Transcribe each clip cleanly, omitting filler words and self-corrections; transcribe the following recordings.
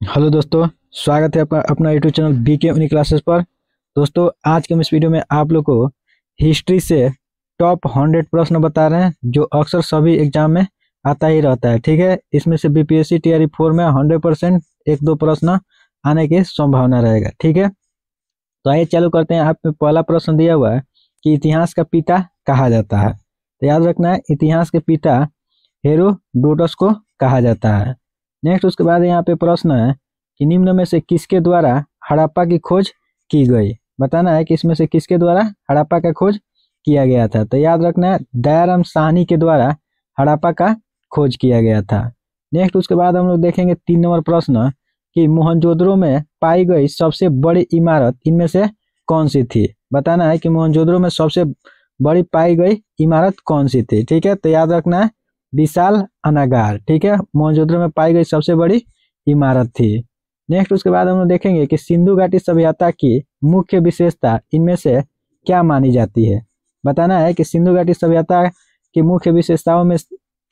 Hello दोस्तों, स्वागत है आपका अपना यूट्यूब चैनल बीके उन्हीं क्लासेस पर। दोस्तों, आज के हम इस वीडियो में आप लोग को हिस्ट्री से टॉप 100 प्रश्न बता रहे हैं जो अक्सर सभी एग्जाम में आता ही रहता है। ठीक है, इसमें से बीपीएससी टीआरई 4 में 100% एक दो प्रश्न आने की संभावना रहेगा। ठीक है, तो आइए चालू करते हैं। आप में पहला प्रश्न दिया हुआ है कि इतिहास का पिता कहा जाता है। तो याद रखना है, इतिहास के पिता हेरोडोटस को कहा जाता है। नेक्स्ट, उसके बाद यहाँ पे प्रश्न है कि निम्न में से किसके द्वारा हड़प्पा की खोज की गई। बताना है कि इसमें से किसके द्वारा हड़प्पा का खोज किया गया था। तो याद रखना है, दयाराम साहनी के द्वारा हड़प्पा का खोज किया गया था। नेक्स्ट, उसके बाद हम लोग देखेंगे 3 नंबर प्रश्न कि मोहनजोदड़ो में पाई गई सबसे बड़ी इमारत इनमें से कौन सी थी। बताना है कि मोहनजोदड़ो में सबसे बड़ी पाई गई इमारत कौन सी थी। ठीक है, तो याद रखना है विशाल अनागार। ठीक है, मोहनजोदड़ो में पाई गई सबसे बड़ी इमारत थी। नेक्स्ट, उसके बाद हम लोग देखेंगे कि सिंधु घाटी सभ्यता की मुख्य विशेषता इनमें से क्या मानी जाती है। बताना है कि सिंधु घाटी सभ्यता की मुख्य विशेषताओं में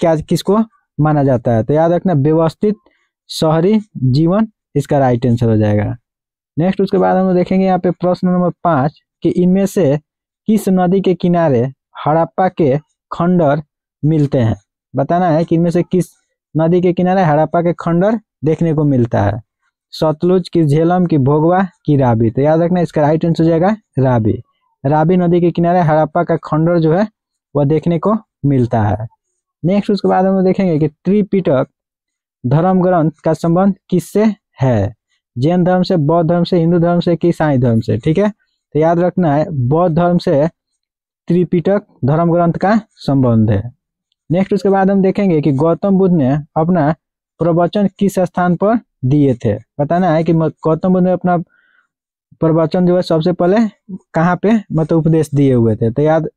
क्या किसको माना जाता है। तो याद रखना व्यवस्थित शहरी जीवन इसका राइट आंसर हो जाएगा। नेक्स्ट, उसके बाद हम लोग देखेंगे यहाँ पे प्रश्न नंबर 5 कि इनमें से किस नदी के किनारे हड़प्पा के खंडर मिलते हैं। बताना है कि इनमें से किस नदी के किनारे हड़प्पा के खंडर देखने को मिलता है। सतलुज की, झेलम की, भोगवा की, रावी। तो याद रखना इसका राइट आंसर हो जाएगा रावी। रावी नदी के किनारे हड़प्पा का खंडर जो है वह देखने को मिलता है। नेक्स्ट, उसके बाद हम देखेंगे कि त्रिपिटक धर्म ग्रंथ का संबंध किससे है। जैन धर्म से, बौद्ध धर्म से, हिंदू धर्म से कि ईसाई धर्म से। ठीक है, तो याद रखना है बौद्ध धर्म से त्रिपिटक धर्म ग्रंथ का संबंध है। नेक्स्ट, उसके बाद हम देखेंगे कि गौतम बुद्ध ने अपना प्रवचन किस स्थान पर दिए थे। बताना है कि गौतम बुद्ध ने अपना प्रवचन जो है सबसे पहले कहाँ पे मतलब उपदेश दिए हुए थे। तो याद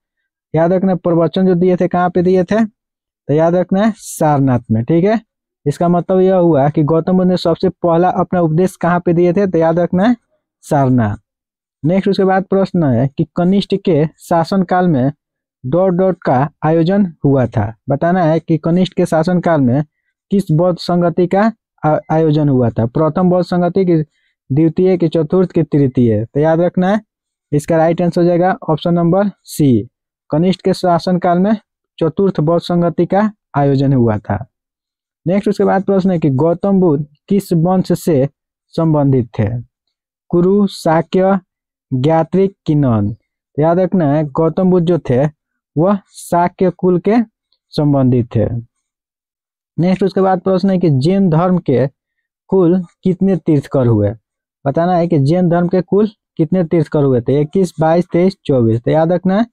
रखना प्रवचन जो दिए थे कहाँ पे दिए थे। तो याद रखना है सारनाथ में। ठीक है, इसका मतलब यह हुआ कि गौतम बुद्ध ने सबसे पहला अपना उपदेश कहाँ पे दिए थे। तो याद रखना है सारनाथ। नेक्स्ट, उसके बाद प्रश्न है कि कनिष्ठ के शासन काल में डॉट डॉट का आयोजन हुआ था। बताना है कि कनिष्ठ के शासन काल में किस बौद्ध संगति का आयोजन हुआ था। प्रथम बौद्ध संगति की, द्वितीय की, चतुर्थ की, तृतीय। तो याद रखना है इसका राइट आंसर हो जाएगा ऑप्शन नंबर सी। कनिष्ठ के शासन काल में चतुर्थ बौद्ध संगति का आयोजन हुआ था। नेक्स्ट, उसके बाद प्रश्न है कि गौतम बुद्ध किस वंश से संबंधित थे। कुरु, शाक्य, ज्ञात्रिक कि नंद। तो याद रखना है गौतम बुद्ध जो थे वह शाक्य कुल के संबंधित थे। नेक्स्ट, उसके बाद प्रश्न है कि जैन धर्म के कुल कितने तीर्थकर हुए। बताना है कि जैन धर्म के कुल कितने तीर्थकर हुए थे। 21, 22, 23, 24। तो याद रखना है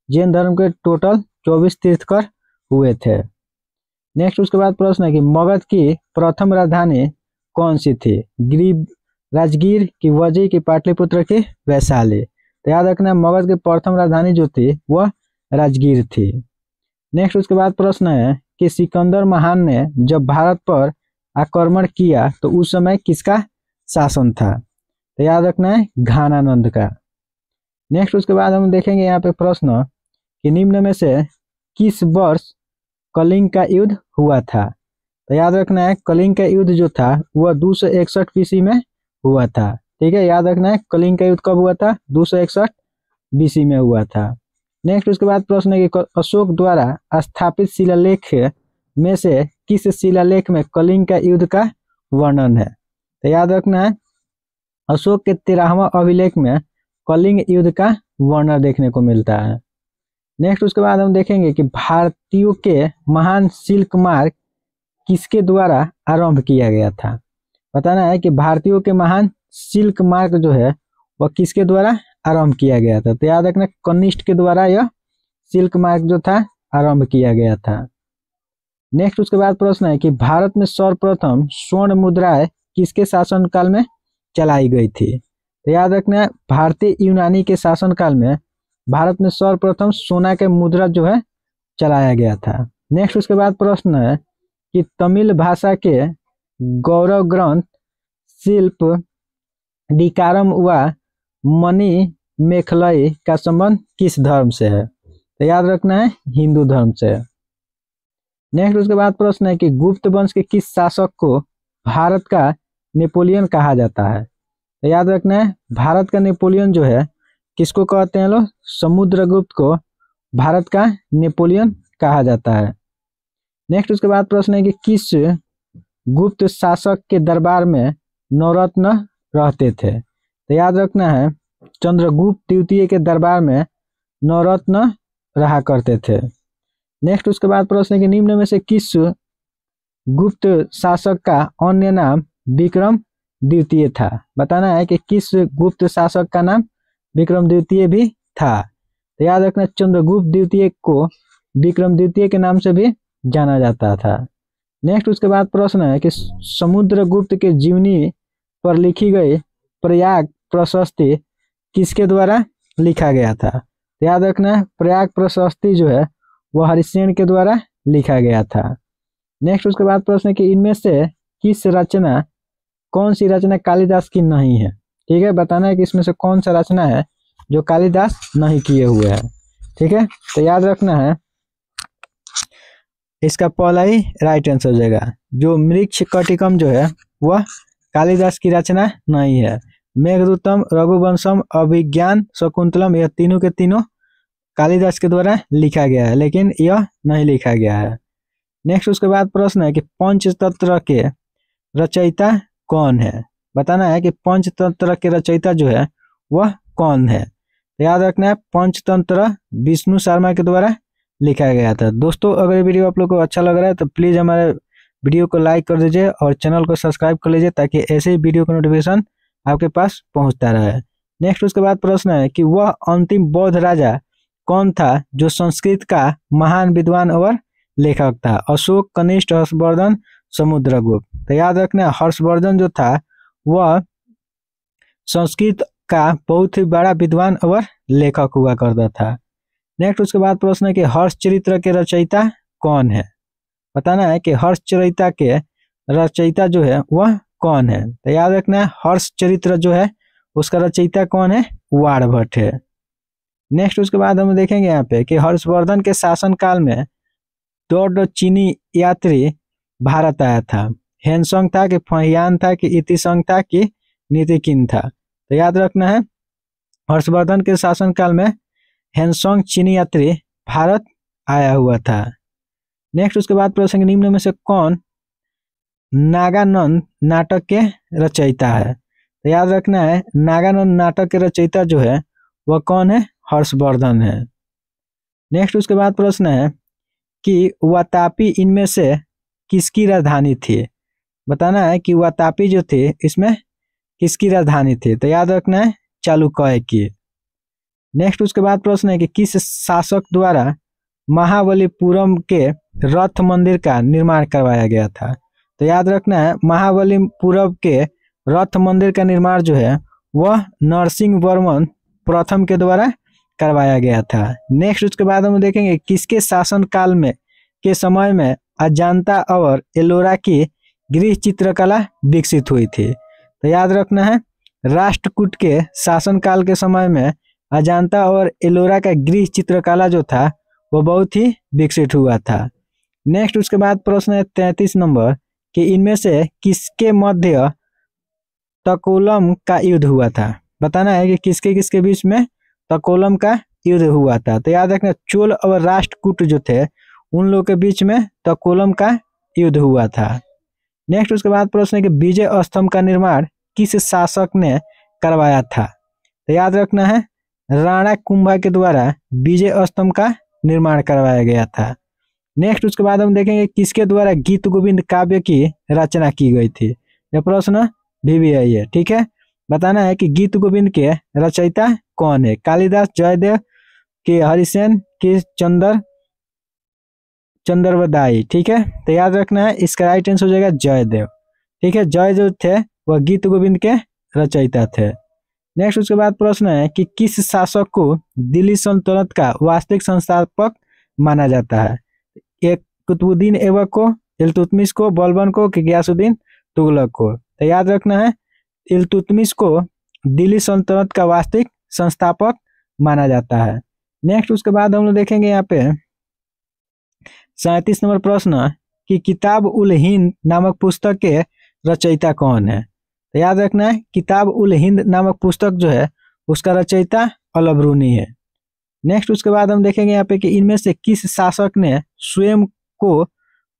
जैन धर्म के टोटल 24 तीर्थकर हुए थे। नेक्स्ट, उसके बाद प्रश्न है कि मगध की प्रथम राजधानी कौन सी थी। राजगीर की, वजी की, पाटलिपुत्र की, वैशाली। तो याद रखना मगध की प्रथम राजधानी जो थी वह राजगीर थी। नेक्स्ट, उसके बाद प्रश्न है कि सिकंदर महान ने जब भारत पर आक्रमण किया तो उस समय किसका शासन था। तो याद रखना है घानानंद का। नेक्स्ट, उसके बाद हम देखेंगे यहाँ पे प्रश्न कि निम्न में से किस वर्ष कलिंग का युद्ध हुआ था। तो याद रखना है कलिंग का युद्ध जो था वह 261 बीसी में हुआ था। ठीक है, याद रखना है कलिंग का युद्ध कब हुआ था, 261 बीसी में हुआ था। नेक्स्ट, उसके बाद प्रश्न है कि अशोक द्वारा स्थापित शिलालेख में से किस शिलालेख में कलिंग का युद्ध का वर्णन है। तो याद रखना है अशोक के 13वां अभिलेख में कलिंग युद्ध का वर्णन देखने को मिलता है। नेक्स्ट, उसके बाद हम देखेंगे कि भारतीयों के महान सिल्क मार्ग किसके द्वारा आरंभ किया गया था। बताना है कि भारतीयों के महान सिल्क मार्ग जो है वह किसके द्वारा आरंभ किया गया था। तो याद रखना कनिष्ठ के द्वारा यह सिल्क मार्ग जो था आरंभ किया गया था। नेक्स्ट, उसके बाद प्रश्न है कि भारत में सर्वप्रथम स्वर्ण मुद्राएं किसके शासनकाल में चलाई गई थी। तो याद रखना भारतीय यूनानी के शासनकाल में भारत में सर्वप्रथम सोना के मुद्रा जो है चलाया गया था। नेक्स्ट, उसके बाद प्रश्न है कि तमिल भाषा के गौरव ग्रंथ शिल्प डिकारम व मणि मेखलई का संबंध किस धर्म से है। तो याद रखना है हिंदू धर्म से। नेक्स्ट, उसके बाद प्रश्न है कि गुप्त वंश के किस शासक को भारत का नेपोलियन कहा जाता है? तो याद रखना है, भारत का नेपोलियन जो है किसको कहते हैं लोग? समुद्रगुप्त को भारत का नेपोलियन कहा जाता है। नेक्स्ट उसके बाद प्रश्न है कि किस गुप्त शासक के दरबार में नवरत्न रहते थे? तो याद रखना है, चंद्रगुप्त द्वितीय के दरबार में नवरत्न रहा करते थे। नेक्स्ट उसके बाद प्रश्न है कि निम्न में से किस गुप्त शासक का अन्य नाम विक्रम द्वितीय था? बताना है कि किस गुप्त शासक का नाम विक्रम द्वितीय भी था। तो याद रखना, चंद्रगुप्त द्वितीय को विक्रम द्वितीय के नाम से भी जाना जाता था। नेक्स्ट उसके बाद प्रश्न है कि समुद्रगुप्त के जीवनी पर लिखी गई प्रयाग प्रशस्ति किसके द्वारा लिखा गया था? तो याद रखना, प्रयाग प्रशस्ति जो है वह हरिसेन के द्वारा लिखा गया था। नेक्स्ट उसके बाद प्रश्न है कि इनमें से कौन सी रचना कालिदास की नहीं है? ठीक है, बताना है कि इसमें से कौन सा रचना है जो कालिदास नहीं किए हुए है। ठीक है, तो याद रखना है, इसका पहला ही राइट आंसर हो जाएगा। जो मृक्ष कटिकम जो है वह कालिदास की रचना नहीं है। मेघदूतम, रघुवंशम, अभिज्ञान, शकुंतलम, यह तीनों के तीनों कालिदास के द्वारा लिखा गया है, लेकिन यह नहीं लिखा गया है। नेक्स्ट उसके बाद प्रश्न है कि पंचतंत्र के रचयिता कौन है? बताना है कि पंचतंत्र के रचयिता जो है वह कौन है। तो याद रखना है, पंचतंत्र विष्णु शर्मा के द्वारा लिखा गया था। दोस्तों, अगर ये वीडियो आप लोग को अच्छा लग रहा है तो प्लीज़ हमारे वीडियो को लाइक कर दीजिए और चैनल को सब्सक्राइब कर लीजिए, ताकि ऐसे ही वीडियो का नोटिफिकेशन आपके पास पहुंचता रहे। नेक्स्ट उसके बाद प्रश्न है कि वह अंतिम बौद्ध राजा कौन था जो संस्कृत का महान विद्वान और लेखक था? अशोक, कनिष्ठ, हर्षवर्धन, समुद्रगुप्त। तो याद रखना, हर्षवर्धन जो था वह संस्कृत का बहुत ही बड़ा विद्वान और लेखक हुआ करता था। नेक्स्ट उसके बाद प्रश्न है कि हर्षचरित्र के रचयिता कौन है? बताना है कि हर्षचरित्र के रचयिता जो है वह कौन है। तो याद रखना है, हर्षचरित्र जो है उसका रचयिता कौन है? वारभट्ट है। नेक्स्ट उसके बाद हम देखेंगे यहाँ पे कि हर्षवर्धन के शासनकाल में दो चीनी यात्री भारत आया था। हेनसोंग था कि फहियान था कि इतिसंग था कि नीतिकिन था? तो याद रखना है, हर्षवर्धन के शासनकाल में हेनसोंग चीनी यात्री भारत आया हुआ था। नेक्स्ट उसके बाद प्रश्न, निम्न में से कौन नागानंद नाटक के रचयिता है? तो याद रखना है, नागानंद नाटक के रचयिता जो है वह कौन है? हर्षवर्धन है। नेक्स्ट उसके बाद प्रश्न है कि वातापी इनमें से किसकी राजधानी थी? बताना है कि वातापी जो थे इसमें किसकी राजधानी थी? तो याद रखना है, चालुक्य की। नेक्स्ट उसके बाद प्रश्न है कि किस शासक द्वारा महाबलीपुरम के रथ मंदिर का निर्माण करवाया गया था? तो याद रखना है, महाबलीपुरम के रथ मंदिर का निर्माण जो है वह नरसिंह वर्मन प्रथम के द्वारा करवाया गया था। नेक्स्ट उसके बाद हम देखेंगे किसके शासन काल में के समय में अजंता और एलोरा की गृह चित्रकला विकसित हुई थी? तो याद रखना है, राष्ट्रकूट के शासनकाल के समय में अजंता और एलोरा का गृह चित्रकला जो था वो बहुत ही विकसित हुआ था। नेक्स्ट उसके बाद प्रश्न है 33 नंबर कि इनमें से किसके मध्य तकोलम का युद्ध हुआ था? बताना है कि किसके किसके बीच में तकोलम का युद्ध हुआ था। तो याद रखना, चोल और राष्ट्रकूट जो थे उन लोगों के बीच में तकोलम का युद्ध हुआ था। नेक्स्ट उसके बाद प्रश्न है कि विजय स्तंभ का निर्माण किस शासक ने करवाया था? तो याद रखना है, राणा कुंभा के द्वारा विजय स्तंभ का निर्माण करवाया गया था। नेक्स्ट उसके बाद हम देखेंगे किसके द्वारा गीत गोविंद काव्य की रचना की गई थी। यह प्रश्न भी आई है। ठीक है, बताना है कि गीत गोविंद के रचयिता कौन है? कालिदास, जयदेव के हरिसेन के चंद्रवदाई। ठीक है, तो याद रखना है, इसका राइट आंसर हो जाएगा जयदेव। ठीक है, जयदेव थे वह गीत गोविंद के रचयिता थे। नेक्स्ट उसके बाद प्रश्न है कि किस शासक को दिल्ली सल्तनत का वास्तविक संस्थापक माना जाता है? एक कुतुबुद्दीन ऐबक को, इल्तुतमिश को, बलबन को कि गयासुद्दीन तुगलक को? तो याद रखना है, इल्तुतमिश को दिल्ली सल्तनत का वास्तविक संस्थापक माना जाता है। नेक्स्ट उसके बाद हम लोग देखेंगे यहाँ पे 37 नंबर प्रश्न कि किताब उल हिंद नामक पुस्तक के रचयिता कौन है? तो याद रखना है किताब उल हिंद नामक पुस्तक जो है उसका रचयिता अल बरूनी है। नेक्स्ट उसके बाद हम देखेंगे यहाँ पे कि इनमें से किस शासक ने स्वयं को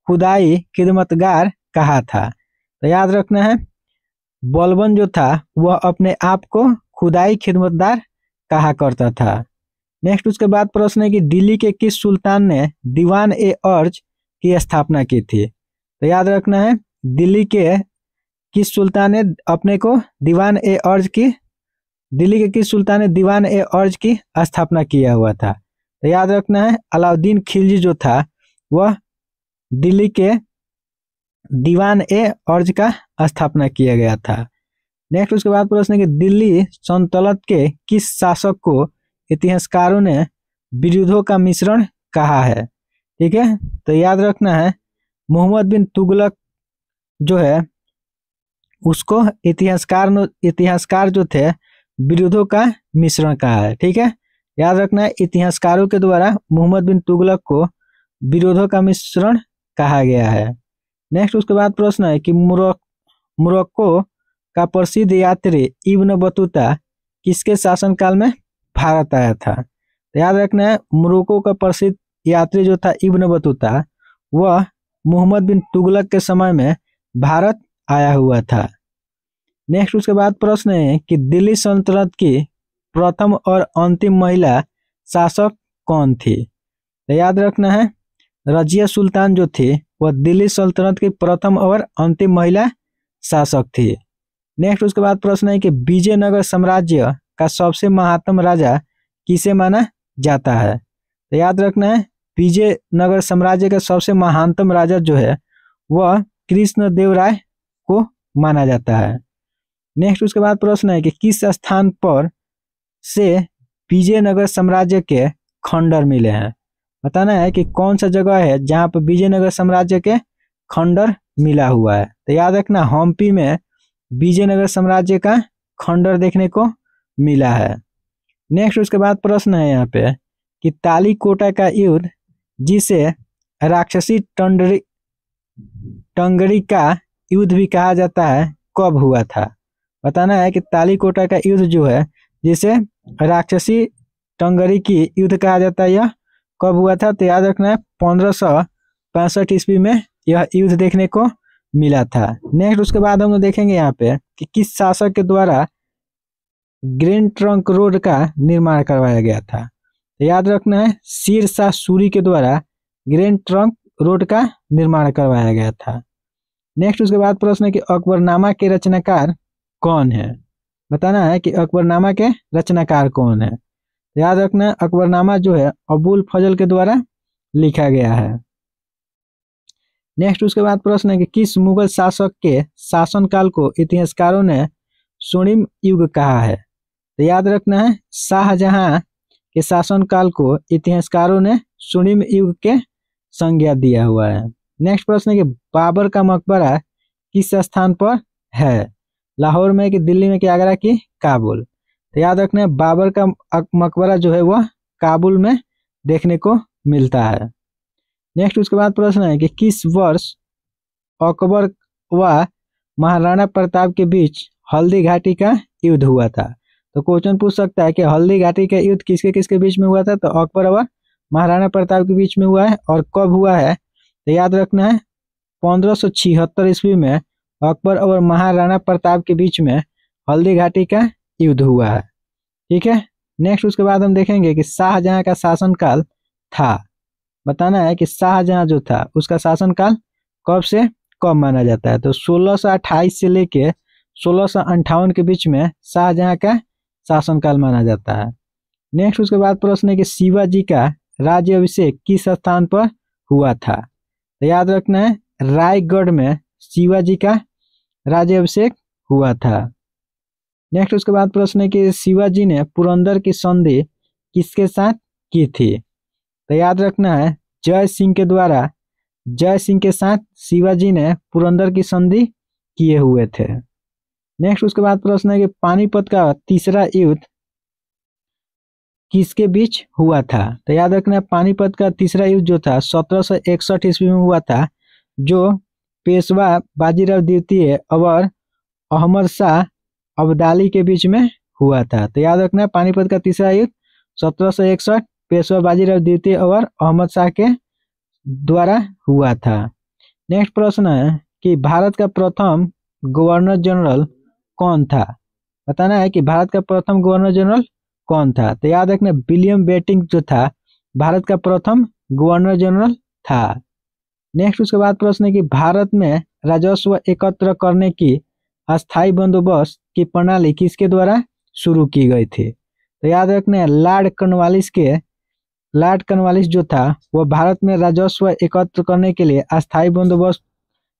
खुदाई खिदमतगार कहा था। तो याद रखना है बलबन जो था वह अपने आप को खुदाई खिदमतदार कहा करता था। नेक्स्ट उसके बाद प्रश्न है कि दिल्ली के किस सुल्तान ने दीवान ए अर्ज की स्थापना की थी। तो याद रखना है दिल्ली के किस सुल्तान ने अपने को दीवान ए अर्ज की दिल्ली के किस सुल्तान ने दीवान ए अर्ज की स्थापना किया हुआ था। तो याद रखना है अलाउद्दीन खिलजी जो था वह दिल्ली के दीवान ए अर्ज का स्थापना किया गया था। नेक्स्ट उसके बाद प्रश्न है कि दिल्ली सल्तनत के किस शासक को इतिहासकारों ने विरोधों का मिश्रण कहा है। ठीक है, तो याद रखना है मोहम्मद बिन तुगलक जो है उसको इतिहासकार जो थे विरोधों का मिश्रण कहा है। ठीक है, याद रखना है इतिहासकारों के द्वारा मोहम्मद बिन तुगलक को विरोधों का मिश्रण कहा गया है। नेक्स्ट उसके बाद प्रश्न है कि मोरक्को का प्रसिद्ध यात्री इब्न बतूता किसके शासनकाल में भारत आया था। तो याद रखना है मोरक्को का प्रसिद्ध यात्री जो था इब्न बतूता वह मोहम्मद बिन तुगलक के समय में भारत आया हुआ था। नेक्स्ट उसके बाद प्रश्न है कि दिल्ली सल्तनत की प्रथम और अंतिम महिला शासक कौन थी। तो याद रखना है रजिया सुल्तान जो थी वह दिल्ली सल्तनत की प्रथम और अंतिम महिला शासक थी। नेक्स्ट उसके बाद प्रश्न है कि विजयनगर साम्राज्य का सबसे महानतम राजा किसे माना जाता है। तो याद रखना है विजयनगर साम्राज्य का सबसे महानतम राजा जो है वह कृष्णदेवराय को माना जाता है। नेक्स्ट उसके बाद प्रश्न है कि किस स्थान पर से विजयनगर साम्राज्य के खंडर मिले हैं। बताना है कि कौन सा जगह है जहाँ पर विजयनगर साम्राज्य के खंडर मिला हुआ है। तो याद रखना हम्पी में विजयनगर साम्राज्य का खंडर देखने को मिला है। नेक्स्ट उसके बाद प्रश्न है यहाँ पे कि तालीकोटा का युद्ध जिसे राक्षसी टंगड़ी का युद्ध भी कहा जाता है कब हुआ था। बताना है कि तालीकोटा का युद्ध जो है जिसे राक्षसी टंगड़ी की युद्ध कहा जाता है यह कब हुआ था। तो याद रखना है 1565 ईस्वी में यह युद्ध देखने को मिला था। नेक्स्ट उसके बाद हम देखेंगे यहाँ पे कि किस शासक के द्वारा ग्रैंड ट्रंक रोड का निर्माण करवाया गया था। तो याद रखना है शेर शाह सूरी के द्वारा ग्रैंड ट्रंक रोड का निर्माण करवाया गया था। नेक्स्ट उसके बाद प्रश्न है कि अकबरनामा के रचनाकार कौन है। बताना है कि अकबरनामा के रचनाकार कौन है। याद रखना अकबरनामा जो है अबुल फजल के द्वारा लिखा गया है। नेक्स्ट उसके बाद प्रश्न है कि किस मुगल शासक के शासनकाल को इतिहासकारों ने स्वर्णिम युग कहा है। तो याद रखना है शाहजहां के शासनकाल को इतिहासकारों ने स्वर्णिम युग के संज्ञा दिया हुआ है। नेक्स्ट प्रश्न है कि बाबर का मकबरा किस स्थान पर है। लाहौर में कि दिल्ली में कि आगरा की काबुल। तो याद रखना है बाबर का मकबरा जो है वह काबुल में देखने को मिलता है। नेक्स्ट उसके बाद प्रश्न है कि किस वर्ष अकबर व महाराणा प्रताप के बीच हल्दी घाटी का युद्ध हुआ था। तो क्वेश्चन पूछ सकता है कि हल्दी घाटी का युद्ध किसके किसके बीच में हुआ था। तो अकबर व महाराणा प्रताप के बीच में हुआ है और कब हुआ है। तो याद रखना है 1576 ईस्वी में अकबर और महाराणा प्रताप के बीच में हल्दी घाटी का युद्ध हुआ है। ठीक है, नेक्स्ट उसके बाद हम देखेंगे कि शाहजहां का शासनकाल था। बताना है कि शाहजहां जो था उसका शासनकाल कब से कब माना जाता है। तो 1628 से लेके 1658 के बीच में शाहजहां का शासनकाल माना जाता है। नेक्स्ट उसके बाद प्रश्न है कि शिवाजी का राज्य अभिषेक किस स्थान पर हुआ था। तो याद रखना है रायगढ़ में शिवाजी का राज्य अभिषेक हुआ था। नेक्स्ट उसके बाद प्रश्न है कि शिवाजी ने पुरंदर की संधि किसके साथ की थी। तो याद रखना है जय सिंह के द्वारा जय सिंह के साथ शिवाजी ने पुरंदर की संधि किए हुए थे। नेक्स्ट उसके बाद प्रश्न है कि पानीपत का तीसरा युद्ध किसके बीच हुआ था। तो याद रखना पानीपत का तीसरा युद्ध जो था 1761 ईस्वी में हुआ था, जो पेशवा बाजीराव द्वितीय और अहमद शाह अब्दाली के बीच में हुआ था। तो याद रखना है पानीपत का तीसरा युद्ध 1761 पेशवा बाजीराव द्वितीय और अहमद शाह के द्वारा हुआ था। नेक्स्ट प्रश्न है कि भारत का प्रथम गवर्नर जनरल कौन था। बताना है कि भारत का प्रथम गवर्नर जनरल कौन था। तो याद रखना विलियम बेंटिंक जो था भारत का प्रथम गवर्नर जनरल था। नेक्स्ट उसके बाद प्रश्न है कि भारत में राजस्व एकत्र करने की अस्थायी बंदोबस्त की प्रणाली किसके द्वारा शुरू की गई थी। तो याद रखना है लॉर्ड कॉर्नवालिस जो था वह भारत में राजस्व एकत्र करने के लिए अस्थायी बंदोबस्त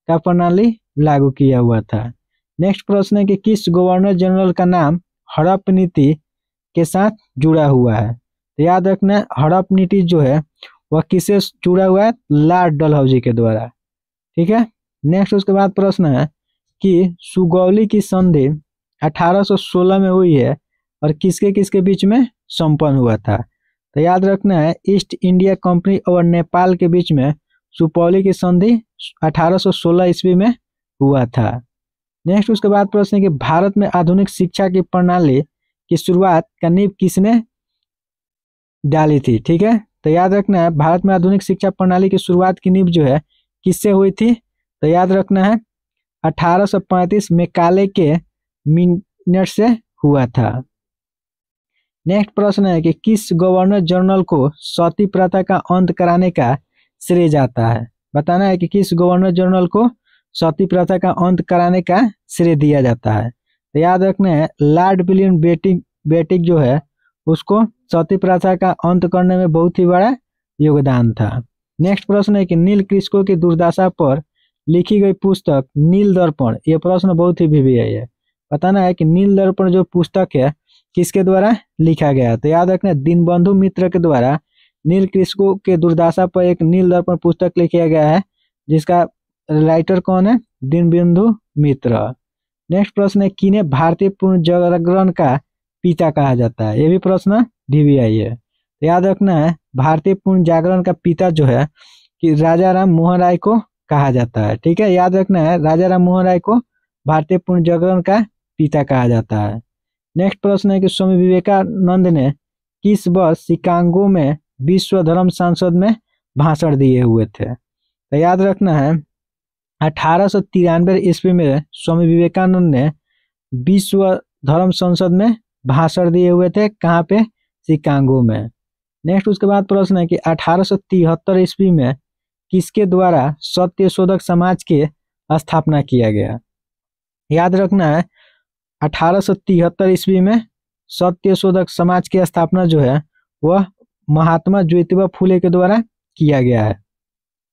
का प्रणाली लागू किया हुआ था। नेक्स्ट प्रश्न है कि किस गवर्नर जनरल का नाम हड़प नीति के साथ जुड़ा हुआ है। तो याद रखना हड़प नीति जो है वह किससे जुड़ा हुआ है, लॉर्ड डलहौजी के द्वारा। ठीक है। नेक्स्ट उसके बाद प्रश्न है कि सुगौली की संधि 1816 में हुई है और किसके किसके बीच में संपन्न हुआ था। तो याद रखना है ईस्ट इंडिया कंपनी और नेपाल के बीच में सुपौली की संधि 1816 ईस्वी में हुआ था। नेक्स्ट उसके बाद प्रश्न है कि भारत में आधुनिक शिक्षा की प्रणाली की शुरुआत का नींव किसने डाली थी। ठीक है। तो याद रखना है भारत में आधुनिक शिक्षा प्रणाली की शुरुआत की नींव जो है किससे हुई थी। तो याद रखना है 1835 मैकाले के मिनट से हुआ था। नेक्स्ट प्रश्न है कि किस गवर्नर जनरल को सती प्रथा का अंत कराने का श्रेय जाता है। बताना है कि किस गवर्नर जनरल को सती प्रथा का अंत कराने का श्रेय दिया जाता है। तो याद रखना है लॉर्ड विलियम बेंटिक जो है उसको सती प्रथा का अंत करने में बहुत ही बड़ा योगदान था। नेक्स्ट प्रश्न है कि नील कृषकों की दुर्दशा पर लिखी गई पुस्तक नील दर्पण, ये प्रश्न बहुत ही VVI है। बताना है कि नील दर्पण जो पुस्तक है किसके द्वारा लिखा गया। तो याद रखना दीनबंधु मित्र के द्वारा नील कृषकों के दुर्दशा पर एक नील दर्पण पुस्तक लिखा गया है जिसका राइटर कौन है, दीनबंधु मित्र। नेक्स्ट प्रश्न है किन्हें भारतीय पूर्ण जागरण का पिता कहा जाता है। ये भी प्रश्न VVI है। तो याद रखना है भारतीय पूर्ण जागरण का पिता जो है कि राजा राम मोहन राय को कहा जाता है। ठीक है। याद रखना है राजा राम मोहन राय को भारतीय पूर्ण जागरण का पिता कहा जाता है। नेक्स्ट प्रश्न है कि स्वामी विवेकानंद ने किस वर्ष शिकागो में विश्व धर्म संसद में भाषण दिए हुए थे। तो याद रखना है 1893 ईस्वी में स्वामी विवेकानंद ने विश्व धर्म संसद में भाषण दिए हुए थे। कहाँ पे, शिकागो में। नेक्स्ट उसके बाद प्रश्न है कि 1873 ईस्वी में किसके द्वारा सत्यशोधक समाज की स्थापना किया गया। याद रखना है 1873 ईस्वी में सत्यशोधक समाज की स्थापना जो है वह महात्मा ज्योतिबा फुले के द्वारा किया गया है।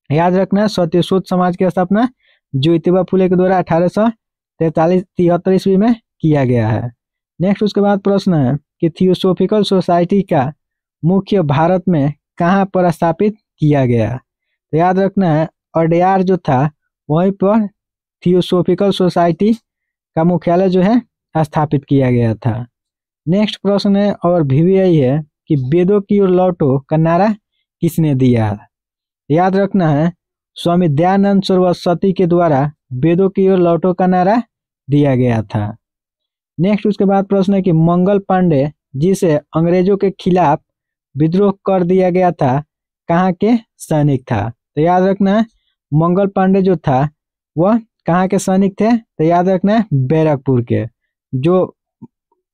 याद रखना है सत्यशोध समाज की स्थापना ज्योतिबा फुले के द्वारा 1873 ईस्वी में किया गया है। नेक्स्ट उसके बाद प्रश्न है कि थियोसॉफिकल सोसाइटी का मुख्य भारत में कहाँ पर स्थापित किया गया। तो याद रखना है अडयार जो था वहीं पर थियोसॉफिकल सोसाइटी का मुख्यालय जो है स्थापित किया गया था। नेक्स्ट प्रश्न है और VVI है कि वेदों की ओर लौटो का नारा किसने दिया। याद रखना है स्वामी दयानंद सरस्वती के द्वारा वेदों की ओर लौटो का नारा दिया गया था। नेक्स्ट उसके बाद प्रश्न है कि मंगल पांडे जिसे अंग्रेजों के खिलाफ विद्रोह कर दिया गया था कहाँ के सैनिक था। तो याद रखना है मंगल पांडे जो था वह कहाँ के सैनिक थे। तो याद रखना है बैरकपुर के, जो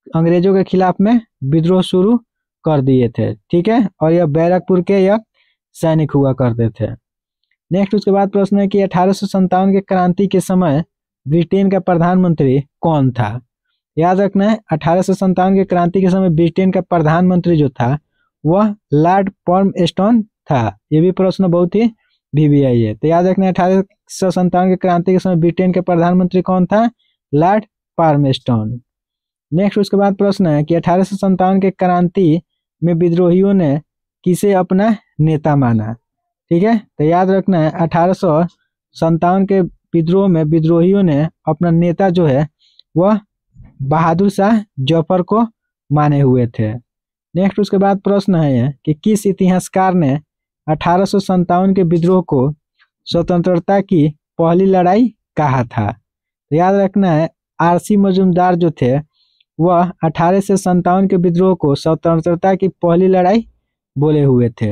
अंग्रेजों के खिलाफ में विद्रोह शुरू कर दिए थे। ठीक है। और यह बैरकपुर के यह सैनिक हुआ करते थे। नेक्स्ट उसके बाद प्रश्न है कि 1857 के क्रांति के समय ब्रिटेन का प्रधानमंत्री कौन था। याद रखना है 1857 के क्रांति के समय ब्रिटेन का प्रधानमंत्री जो था वह लॉर्ड पाल्मस्टोन था। ये भी प्रश्न बहुत ही VVI है। तो याद रखना है 1857 के क्रांति के समय ब्रिटेन के प्रधानमंत्री कौन था, लॉर्ड पाल्मस्टोन। नेक्स्ट उसके बाद प्रश्न है कि 1857 के क्रांति में विद्रोहियों ने किसे अपना नेता माना। ठीक है। तो याद रखना है 1857 के विद्रोह में विद्रोहियों ने अपना नेता जो है वह बहादुर शाह जफर को माने हुए थे। नेक्स्ट उसके बाद प्रश्न है कि किस इतिहासकार ने 1857 के विद्रोह को स्वतंत्रता की पहली लड़ाई कहा था। तो याद रखना है आरसी मजूमदार जो थे वह 1857 के विद्रोह को स्वतंत्रता की पहली लड़ाई बोले हुए थे।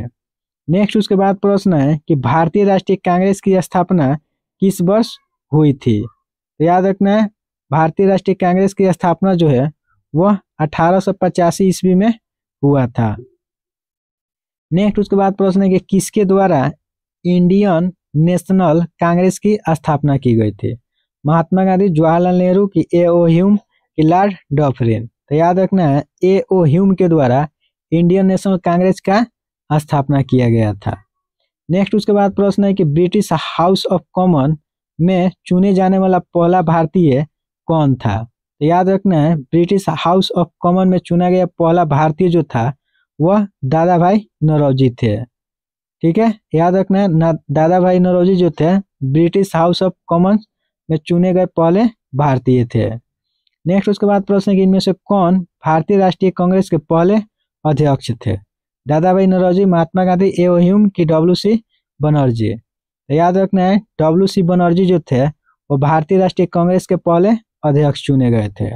नेक्स्ट उसके बाद प्रश्न है कि भारतीय राष्ट्रीय कांग्रेस की स्थापना किस वर्ष हुई थी। तो याद रखना है भारतीय राष्ट्रीय कांग्रेस की स्थापना जो है वह 1885 ईस्वी में हुआ था। नेक्स्ट उसके बाद प्रश्न है कि किसके द्वारा इंडियन नेशनल कांग्रेस की स्थापना की गई थी। महात्मा गांधी, जवाहरलाल नेहरू की ए.ओ. ह्यूम की लॉर्ड डफरिन। तो याद रखना है ए.ओ. ह्यूम के द्वारा इंडियन नेशनल कांग्रेस का स्थापना किया गया था। नेक्स्ट उसके बाद प्रश्न है कि ब्रिटिश हाउस ऑफ कॉमन में चुने जाने वाला पहला भारतीय कौन था। तो याद रखना है ब्रिटिश हाउस ऑफ कॉमन में चुना गया पहला भारतीय जो था वह दादा भाई नौरोजी थे। ठीक है, याद रखना है दादा भाई नौरोजी जो थे ब्रिटिश हाउस ऑफ कॉमन में चुने गए पहले भारतीय थे। नेक्स्ट उसके बाद प्रश्न है कि इनमें से कौन भारतीय राष्ट्रीय कांग्रेस के पहले अध्यक्ष थे। दादा भाई नौरोजी, महात्मा गांधी, ए.ओ. ह्यूम की डब्ल्यू.सी. बनर्जी। तो याद रखना है डब्ल्यू.सी. बनर्जी जो थे वो भारतीय राष्ट्रीय कांग्रेस के पहले अध्यक्ष चुने गए थे।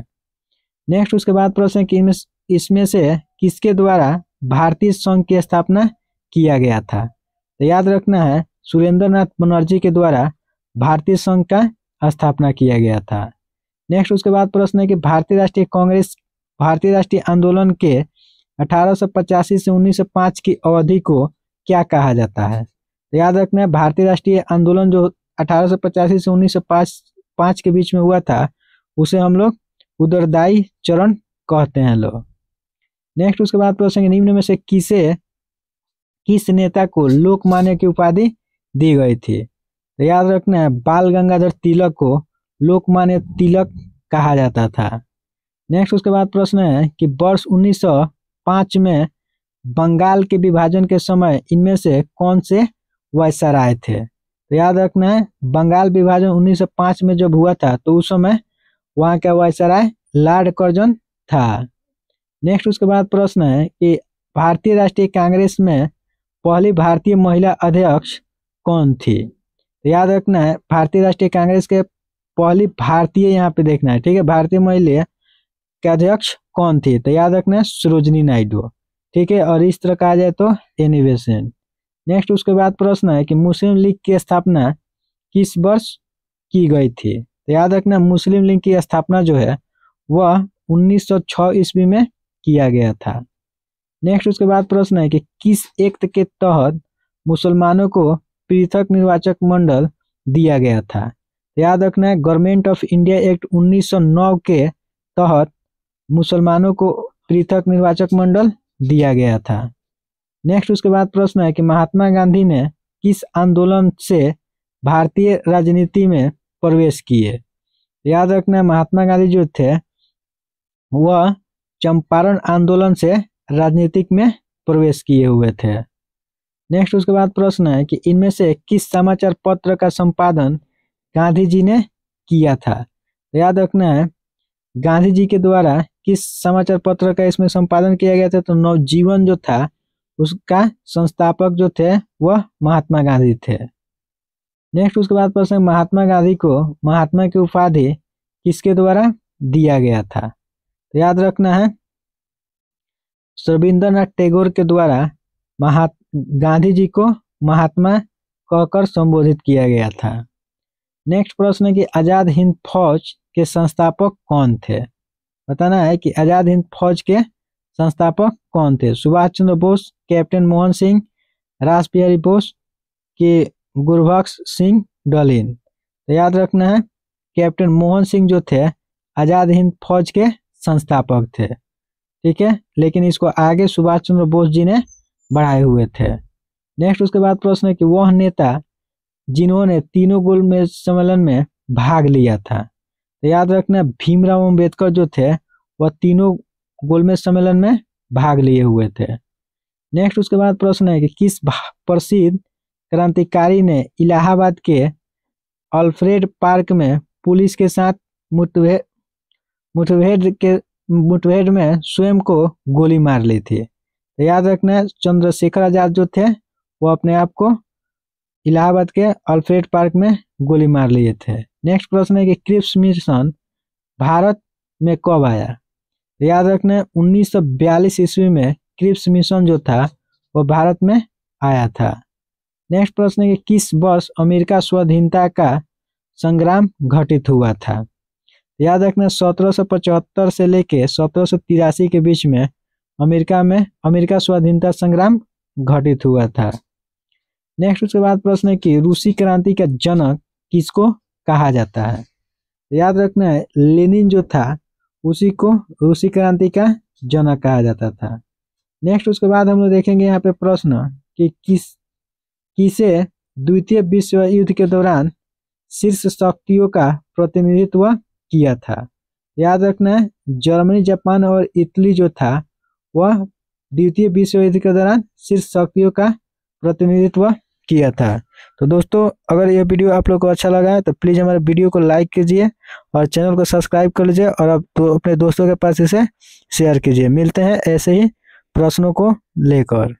नेक्स्ट उसके बाद प्रश्न है कि इसमें से किसके द्वारा भारतीय संघ की स्थापना किया गया था। तो याद रखना है सुरेंद्र नाथ बनर्जी के द्वारा भारतीय संघ का स्थापना किया गया था। नेक्स्ट उसके बाद प्रश्न है कि भारतीय राष्ट्रीय आंदोलन के 1885 से 1905 की अवधि को क्या कहा जाता है। तो याद रखना है भारतीय राष्ट्रीय आंदोलन जो 1885 से 1905 के बीच में हुआ था उसे हम लोग उत्तरदायी चरण कहते हैं लोग। नेक्स्ट उसके बाद प्रश्न है निम्न में से किस नेता को लोकमान्य की उपाधि दी गई थी। तो याद रखना है बाल गंगाधर तिलक को लोकमान्य तिलक कहा जाता था। नेक्स्ट उसके बाद प्रश्न है कि वर्ष 1905 में बंगाल के विभाजन के समय इनमें से कौन से वायसराय थे। तो याद रखना है बंगाल विभाजन 1905 में जब हुआ था तो उस समय वहाँ का वायसराय लॉर्ड कर्जन था। नेक्स्ट उसके बाद प्रश्न है कि भारतीय राष्ट्रीय कांग्रेस में पहली भारतीय महिला अध्यक्ष कौन थी। तो याद रखना है भारतीय राष्ट्रीय कांग्रेस के पहली भारतीय यहाँ पे देखना है। ठीक है, भारतीय महिला के अध्यक्ष कौन थी। तो याद रखना है सरोजिनी नायडू। ठीक है, और इस तरह कहा जाए तो एनी बेसेंट। नेक्स्ट उसके बाद प्रश्न है कि मुस्लिम लीग की स्थापना किस वर्ष की गई थी। तो याद रखना मुस्लिम लीग की स्थापना जो है वह 1906 ईस्वी में किया गया था। नेक्स्ट उसके बाद प्रश्न है कि किस एक्ट के तहत मुसलमानों को पृथक निर्वाचक मंडल दिया गया था। याद रखना है गवर्नमेंट ऑफ इंडिया एक्ट 1909 के तहत मुसलमानों को पृथक निर्वाचक मंडल दिया गया था। नेक्स्ट उसके बाद प्रश्न है कि महात्मा गांधी ने किस आंदोलन से भारतीय राजनीति में प्रवेश किए। याद रखना है महात्मा गांधी जो थे वह चंपारण आंदोलन से राजनीतिक में प्रवेश किए हुए थे। नेक्स्ट उसके बाद प्रश्न है कि इनमें से किस समाचार पत्र का संपादन गांधी जी ने किया था। याद रखना है गांधी जी के द्वारा किस समाचार पत्र का इसमें संपादन किया गया था। तो नवजीवन जो था उसका संस्थापक जो थे वह महात्मा गांधी थे। नेक्स्ट उसके बाद प्रश्न महात्मा गांधी को महात्मा की उपाधि किसके द्वारा दिया गया था। तो याद रखना है रविंद्रनाथ टैगोर के द्वारा गांधी जी को महात्मा कहकर संबोधित किया गया था। नेक्स्ट प्रश्न है कि आजाद हिंद फौज के संस्थापक कौन थे। बताना है कि आजाद हिंद फौज के संस्थापक कौन थे। सुभाष चंद्र बोस, कैप्टन मोहन सिंह, रास बिहारी बोस के गुरबख्श सिंह डलिन। तो याद रखना है कैप्टन मोहन सिंह जो थे आजाद हिंद फौज के संस्थापक थे। ठीक है, लेकिन इसको आगे सुभाष चंद्र बोस जी ने बढ़ाए हुए थे। नेक्स्ट उसके बाद प्रश्न है कि वह नेता जिन्होंने तीनों गोलमेज सम्मेलन में भाग लिया था। तो याद रखना भीमराव अंबेडकर जो थे वह तीनों गोलमेज सम्मेलन में भाग लिए हुए थे। नेक्स्ट उसके बाद प्रश्न है कि किस प्रसिद्ध क्रांतिकारी ने इलाहाबाद के अल्फ्रेड पार्क में पुलिस के साथ मुठभेड़ में स्वयं को गोली मार ली थी। तो याद रखना चंद्रशेखर आजाद जो थे वो अपने आप को इलाहाबाद के अल्फ्रेड पार्क में गोली मार लिए थे। नेक्स्ट प्रश्न है कि क्रिप्स मिशन भारत में कब आया? याद रखना है 1942 ईस्वी में क्रिप्स मिशन जो था वो भारत में आया था। नेक्स्ट प्रश्न है कि किस वर्ष अमेरिका स्वाधीनता का संग्राम घटित हुआ था? याद रखना 1775 से लेके 1783 के बीच में अमेरिका स्वाधीनता संग्राम घटित हुआ था। नेक्स्ट उसके बाद प्रश्न है कि रूसी क्रांति का जनक किसको कहा जाता है? याद रखना है लेनिन जो था उसी को रूसी क्रांति का जनक कहा जाता था। नेक्स्ट उसके बाद हम लोग देखेंगे यहाँ पे प्रश्न कि किसे द्वितीय विश्व युद्ध के दौरान शीर्ष शक्तियों का प्रतिनिधित्व किया था? याद रखना है जर्मनी, जापान और इटली जो था वह द्वितीय विश्व युद्ध के दौरान शीर्ष शक्तियों का प्रतिनिधित्व किया था। तो दोस्तों अगर यह वीडियो आप लोग को अच्छा लगा है तो प्लीज़ हमारे वीडियो को लाइक कीजिए और चैनल को सब्सक्राइब कर लीजिए और अब तो अपने दोस्तों के पास इसे शेयर कीजिए। मिलते हैं ऐसे ही प्रश्नों को लेकर।